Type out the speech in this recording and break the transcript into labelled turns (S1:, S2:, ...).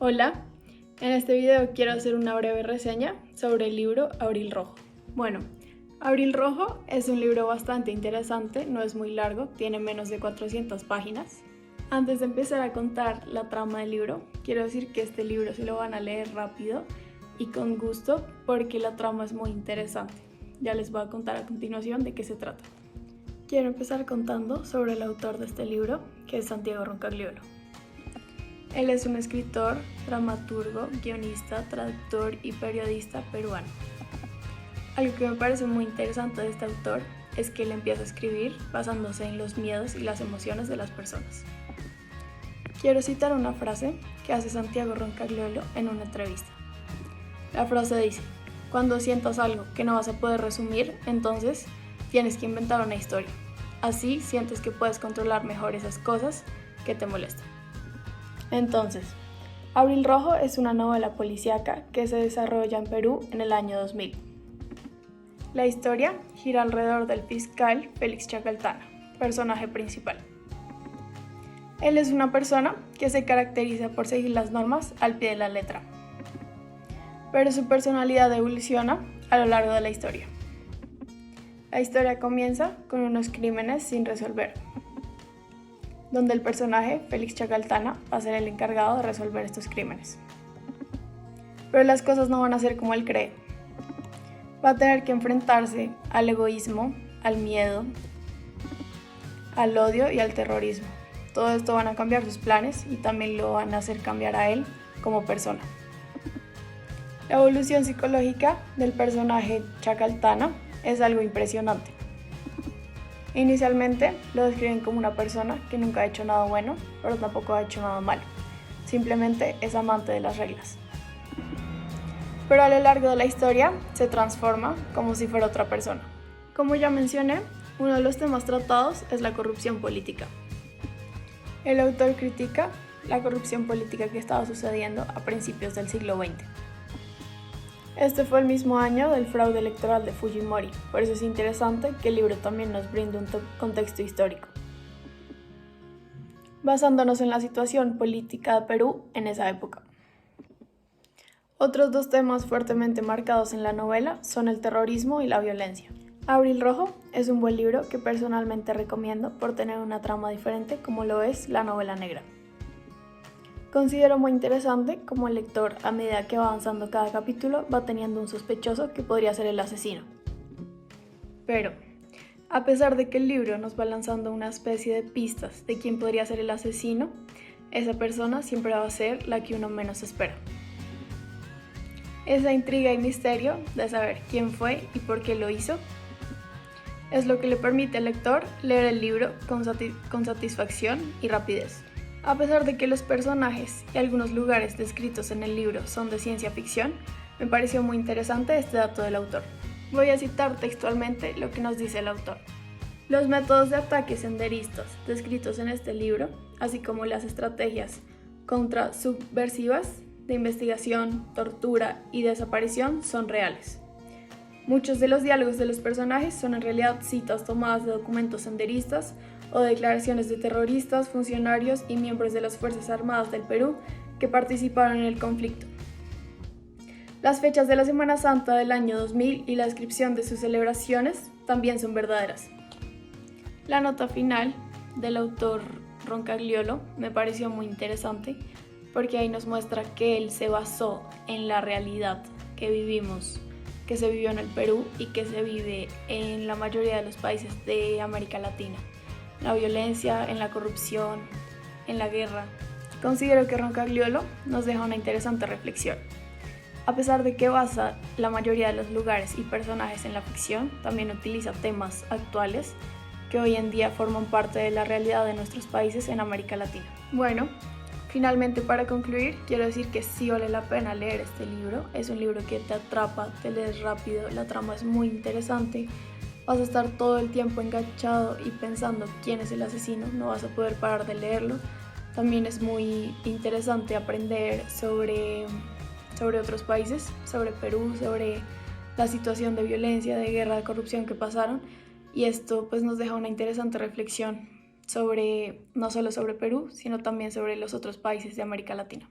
S1: Hola, en este video quiero hacer una breve reseña sobre el libro Abril Rojo. Bueno, Abril Rojo es un libro bastante interesante, no es muy largo, tiene menos de 400 páginas. Antes de empezar a contar la trama del libro, quiero decir que este libro se lo van a leer rápido y con gusto porque la trama es muy interesante. Ya les voy a contar a continuación de qué se trata. Quiero empezar contando sobre el autor de este libro, que es Santiago Roncagliolo. Él es un escritor, dramaturgo, guionista, traductor y periodista peruano. Algo que me parece muy interesante de este autor es que él empieza a escribir basándose en los miedos y las emociones de las personas. Quiero citar una frase que hace Santiago Roncagliolo en una entrevista. La frase dice: "Cuando sientas algo que no vas a poder resumir, entonces tienes que inventar una historia. Así sientes que puedes controlar mejor esas cosas que te molestan". Entonces, Abril Rojo es una novela policíaca que se desarrolla en Perú en el año 2000. La historia gira alrededor del fiscal Félix Chacaltana, personaje principal. Él es una persona que se caracteriza por seguir las normas al pie de la letra, pero su personalidad evoluciona a lo largo de la historia. La historia comienza con unos crímenes sin resolver, donde el personaje, Félix Chacaltana, va a ser el encargado de resolver estos crímenes. Pero las cosas no van a ser como él cree. Va a tener que enfrentarse al egoísmo, al miedo, al odio y al terrorismo. Todo esto van a cambiar sus planes y también lo van a hacer cambiar a él como persona. La evolución psicológica del personaje Chacaltana es algo impresionante. Inicialmente lo describen como una persona que nunca ha hecho nada bueno, pero tampoco ha hecho nada malo. Simplemente es amante de las reglas. Pero a lo largo de la historia se transforma como si fuera otra persona. Como ya mencioné, uno de los temas tratados es la corrupción política. El autor critica la corrupción política que estaba sucediendo a principios del siglo XX. Este fue el mismo año del fraude electoral de Fujimori, por eso es interesante que el libro también nos brinde un contexto histórico. Basándonos en la situación política de Perú en esa época. Otros dos temas fuertemente marcados en la novela son el terrorismo y la violencia. Abril Rojo es un buen libro que personalmente recomiendo por tener una trama diferente como lo es la novela negra. Considero muy interesante cómo el lector, a medida que va avanzando cada capítulo, va teniendo un sospechoso que podría ser el asesino. Pero, a pesar de que el libro nos va lanzando una especie de pistas de quién podría ser el asesino, esa persona siempre va a ser la que uno menos espera. Esa intriga y misterio de saber quién fue y por qué lo hizo es lo que le permite al lector leer el libro con satisfacción y rapidez. A pesar de que los personajes y algunos lugares descritos en el libro son de ciencia ficción, me pareció muy interesante este dato del autor. Voy a citar textualmente lo que nos dice el autor. Los métodos de ataque senderistas descritos en este libro, así como las estrategias contrasubversivas de investigación, tortura y desaparición son reales. Muchos de los diálogos de los personajes son en realidad citas tomadas de documentos senderistas o declaraciones de terroristas, funcionarios y miembros de las Fuerzas Armadas del Perú que participaron en el conflicto. Las fechas de la Semana Santa del año 2000 y la descripción de sus celebraciones también son verdaderas. La nota final del autor Roncagliolo me pareció muy interesante porque ahí nos muestra que él se basó en la realidad que vivimos, que se vivió en el Perú y que se vive en la mayoría de los países de América Latina. La violencia, en la corrupción, en la guerra. Considero que Roncagliolo nos deja una interesante reflexión. A pesar de que basa la mayoría de los lugares y personajes en la ficción, también utiliza temas actuales que hoy en día forman parte de la realidad de nuestros países en América Latina. Bueno, finalmente para concluir, quiero decir que sí vale la pena leer este libro. Es un libro que te atrapa, te lees rápido, la trama es muy interesante. Vas a estar todo el tiempo enganchado y pensando quién es el asesino, no vas a poder parar de leerlo. También es muy interesante aprender sobre otros países, sobre Perú, sobre la situación de violencia, de guerra, de corrupción que pasaron. Y esto pues nos deja una interesante reflexión sobre, no solo sobre Perú, sino también sobre los otros países de América Latina.